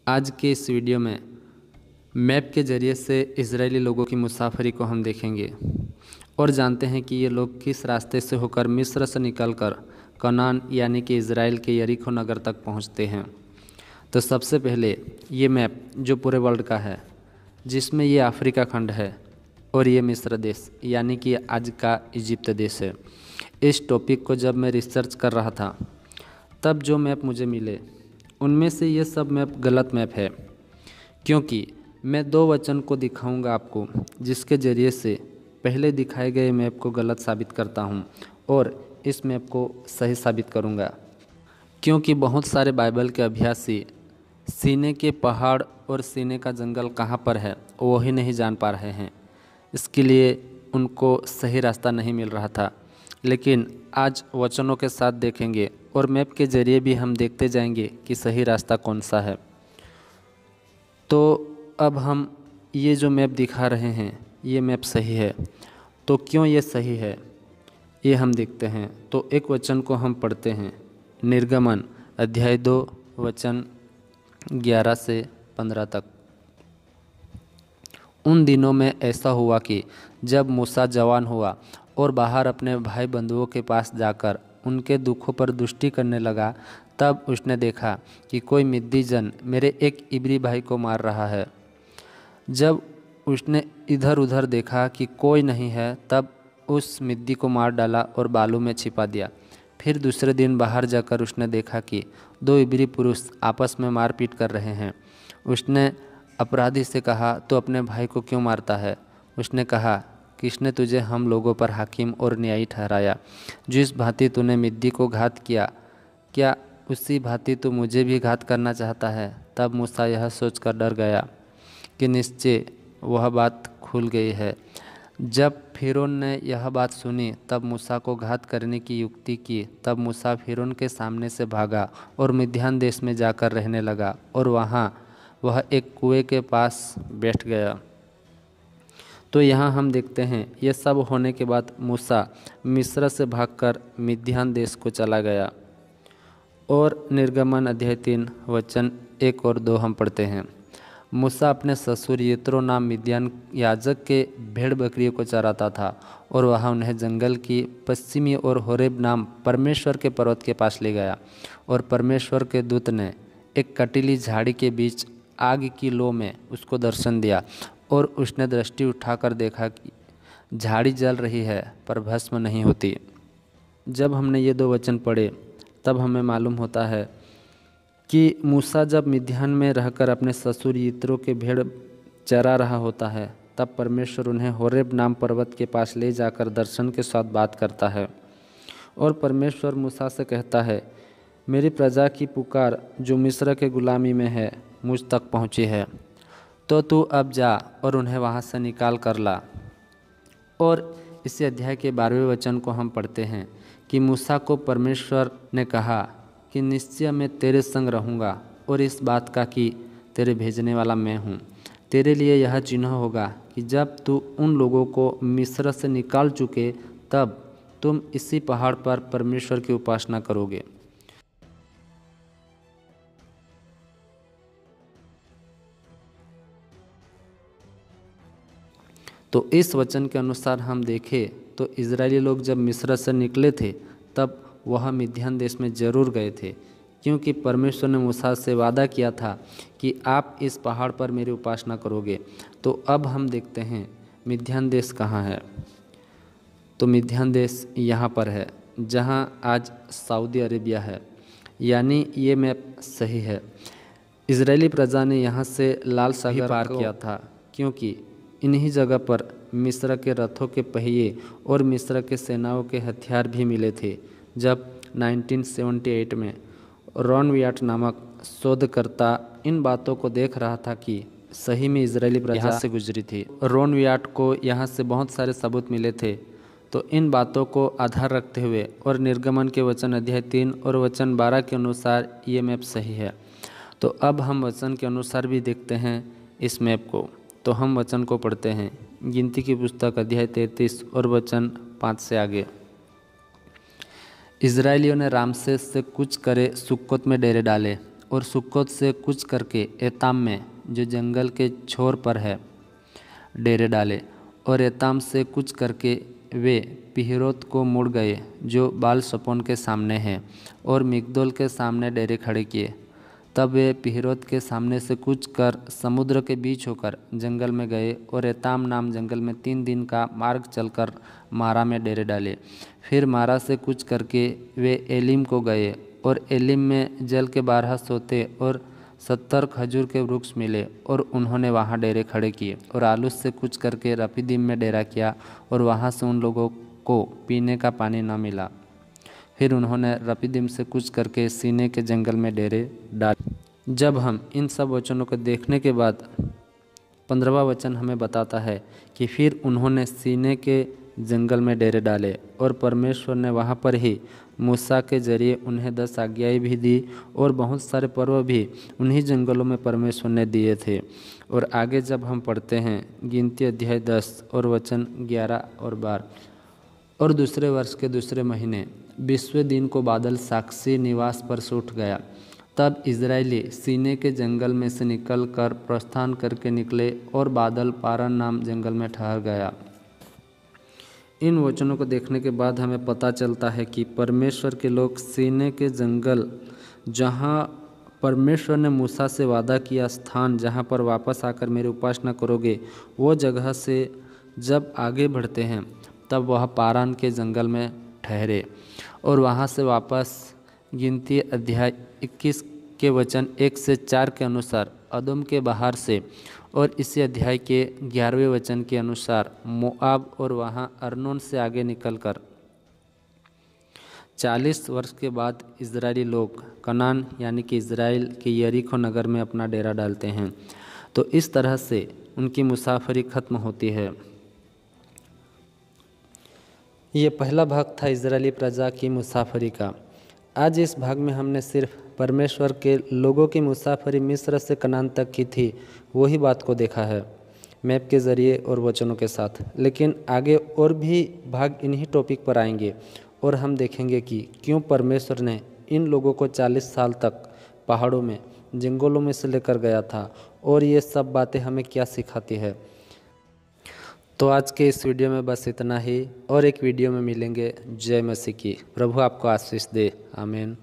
आज के इस वीडियो में मैप के ज़रिए से इजरायली लोगों की मुसाफरी को हम देखेंगे और जानते हैं कि ये लोग किस रास्ते से होकर मिस्र से निकलकर कनान यानी कि इज़राइल के यरीको नगर तक पहुंचते हैं। तो सबसे पहले ये मैप जो पूरे वर्ल्ड का है, जिसमें ये अफ्रीका खंड है और ये मिस्र देश यानी कि आज का इजिप्ट देश है। इस टॉपिक को जब मैं रिसर्च कर रहा था तब जो मैप मुझे मिले उनमें से ये सब मैप गलत मैप है, क्योंकि मैं दो वचन को दिखाऊंगा आपको जिसके ज़रिए से पहले दिखाए गए मैप को गलत साबित करता हूं और इस मैप को सही साबित करूंगा। क्योंकि बहुत सारे बाइबल के अभ्यासी सीने के पहाड़ और सीने का जंगल कहां पर है वो ही नहीं जान पा रहे हैं, इसके लिए उनको सही रास्ता नहीं मिल रहा था। लेकिन आज वचनों के साथ देखेंगे और मैप के ज़रिए भी हम देखते जाएंगे कि सही रास्ता कौन सा है। तो अब हम ये जो मैप दिखा रहे हैं ये मैप सही है, तो क्यों ये सही है ये हम देखते हैं। तो एक वचन को हम पढ़ते हैं, निर्गमन अध्याय 2 वचन 11 से 15 तक। उन दिनों में ऐसा हुआ कि जब मूसा जवान हुआ और बाहर अपने भाई बंधुओं के पास जाकर उनके दुखों पर दृष्टि करने लगा, तब उसने देखा कि कोई मिद्दी जन मेरे एक इब्री भाई को मार रहा है। जब उसने इधर उधर देखा कि कोई नहीं है, तब उस मिद्दी को मार डाला और बालू में छिपा दिया। फिर दूसरे दिन बाहर जाकर उसने देखा कि दो इब्री पुरुष आपस में मारपीट कर रहे हैं। उसने अपराधी से कहा, तो अपने भाई को क्यों मारता है? उसने कहा, किसने तुझे हम लोगों पर हाकिम और न्यायी ठहराया? जिस भांति तूने मिद्दी को घात किया, क्या उसी भांति तू मुझे भी घात करना चाहता है? तब मूसा यह सोचकर डर गया कि निश्चय वह बात खुल गई है। जब फिरौन ने यह बात सुनी तब मूसा को घात करने की युक्ति की। तब मूसा फिरौन के सामने से भागा और मिद्यान देश में जाकर रहने लगा और वहाँ वह एक कुएं के पास बैठ गया। तो यहाँ हम देखते हैं ये सब होने के बाद मूसा मिस्र से भागकर मिद्यान देश को चला गया। और निर्गमन अध्याय 3 वचन 1 और 2 हम पढ़ते हैं, मूसा अपने ससुर यित्रो नाम मिद्यान याजक के भेड़ बकरियों को चराता था और वहाँ उन्हें जंगल की पश्चिमी और होरेब नाम परमेश्वर के पर्वत के पास ले गया। और परमेश्वर के दूत ने एक कटीली झाड़ी के बीच आग की लो में उसको दर्शन दिया और उसने दृष्टि उठाकर देखा कि झाड़ी जल रही है पर भस्म नहीं होती। जब हमने ये दो वचन पढ़े तब हमें मालूम होता है कि मूसा जब मिद्यान में रहकर अपने ससुर यित्रो के भेड़ चरा रहा होता है, तब परमेश्वर उन्हें होरेब नाम पर्वत के पास ले जाकर दर्शन के साथ बात करता है। और परमेश्वर मूसा से कहता है, मेरी प्रजा की पुकार जो मिस्र के गुलामी में है मुझ तक पहुँची है, तो तू अब जा और उन्हें वहाँ से निकाल कर ला। और इसी अध्याय के 12वें वचन को हम पढ़ते हैं कि मूसा को परमेश्वर ने कहा कि निश्चय मैं तेरे संग रहूँगा और इस बात का कि तेरे भेजने वाला मैं हूँ। तेरे लिए यह चिन्ह होगा कि जब तू उन लोगों को मिस्र से निकाल चुके तब तुम इसी पहाड़ पर परमेश्वर की उपासना करोगे। तो इस वचन के अनुसार हम देखें तो इजरायली लोग जब मिस्र से निकले थे तब वह मिद्यान देश में ज़रूर गए थे, क्योंकि परमेश्वर ने मूसा से वादा किया था कि आप इस पहाड़ पर मेरी उपासना करोगे। तो अब हम देखते हैं मिद्यान देश कहाँ है। तो मिद्यान देश यहाँ पर है जहाँ आज सऊदी अरेबिया है, यानी ये मैप सही है। इजरायली प्रजा ने यहाँ से लाल सागर पार किया था, क्योंकि इन्हीं जगह पर मिस्र के रथों के पहिए और मिस्र के सेनाओं के हथियार भी मिले थे। जब 1978 में रॉन वियाट नामक शोधकर्ता इन बातों को देख रहा था कि सही में इजरायली प्रजा यहाँ से गुजरी थी। रॉन वियाट को यहाँ से बहुत सारे सबूत मिले थे। तो इन बातों को आधार रखते हुए और निर्गमन के वचन अध्याय 3 और वचन 12 के अनुसार ये मैप सही है। तो अब हम वचन के अनुसार भी देखते हैं इस मैप को। तो हम वचन को पढ़ते हैं, गिनती की पुस्तक अध्याय 33 और वचन 5 से आगे। इजरायलियों ने रामसेस से कूच करे सुक्कोत में डेरे डाले और सुक्कोत से कूच करके एताम में जो जंगल के छोर पर है डेरे डाले, और एताम से कूच करके वे पिहरोत को मुड़ गए जो बाल सपोन के सामने है, और मिग्दोल के सामने डेरे खड़े किए। तब वे पिहरोत के सामने से कूच कर समुद्र के बीच होकर जंगल में गए, और एताम नाम जंगल में 3 दिन का मार्ग चलकर मारा में डेरे डाले। फिर मारा से कूच करके वे एलिम को गए, और एलिम में जल के 12 सोते और 70 खजूर के वृक्ष मिले, और उन्होंने वहाँ डेरे खड़े किए। और आलूस से कूच करके रपीदीम में डेरा किया, और वहाँ से उन लोगों को पीने का पानी न मिला। फिर उन्होंने रपीदीम से कूच करके सीने के जंगल में डेरे डाले। जब हम इन सब वचनों को देखने के बाद 15वां वचन हमें बताता है कि फिर उन्होंने सीने के जंगल में डेरे डाले, और परमेश्वर ने वहाँ पर ही मूसा के जरिए उन्हें 10 आज्ञाएं भी दी, और बहुत सारे पर्व भी उन्हीं जंगलों में परमेश्वर ने दिए थे। और आगे जब हम पढ़ते हैं गिनती अध्याय 10 और वचन 11 और 12, और दूसरे वर्ष के दूसरे महीने 20वें दिन को बादल साक्षी निवास पर से उठ गया। तब इजरायली सीने के जंगल में से निकल कर प्रस्थान करके निकले, और बादल पारन नाम जंगल में ठहर गया। इन वचनों को देखने के बाद हमें पता चलता है कि परमेश्वर के लोग सीने के जंगल, जहाँ परमेश्वर ने मूसा से वादा किया स्थान जहाँ पर वापस आकर मेरी उपासना करोगे, वो जगह से जब आगे बढ़ते हैं तब वह पारान के जंगल में ठहरे। और वहाँ से वापस गिनती अध्याय 21 के वचन 1 से 4 के अनुसार अदोम के बाहर से, और इसी अध्याय के 11वें वचन के अनुसार मोआब, और वहाँ अर्नोन से आगे निकलकर 40 वर्ष के बाद इजरायली लोग कनान यानी कि इजराइल के यरीको नगर में अपना डेरा डालते हैं। तो इस तरह से उनकी मुसाफरी खत्म होती है। ये पहला भाग था इजरायली प्रजा की मुसाफरी का। आज इस भाग में हमने सिर्फ परमेश्वर के लोगों की मुसाफरी मिस्र से कनान तक की थी, वही बात को देखा है मैप के ज़रिए और वचनों के साथ। लेकिन आगे और भी भाग इन्हीं टॉपिक पर आएंगे, और हम देखेंगे कि क्यों परमेश्वर ने इन लोगों को 40 साल तक पहाड़ों में, जंगलों में से लेकर गया था, और ये सब बातें हमें क्या सिखाती है। तो आज के इस वीडियो में बस इतना ही, और एक वीडियो में मिलेंगे। जय मसीह की। प्रभु आपको आशीष दे। आमीन।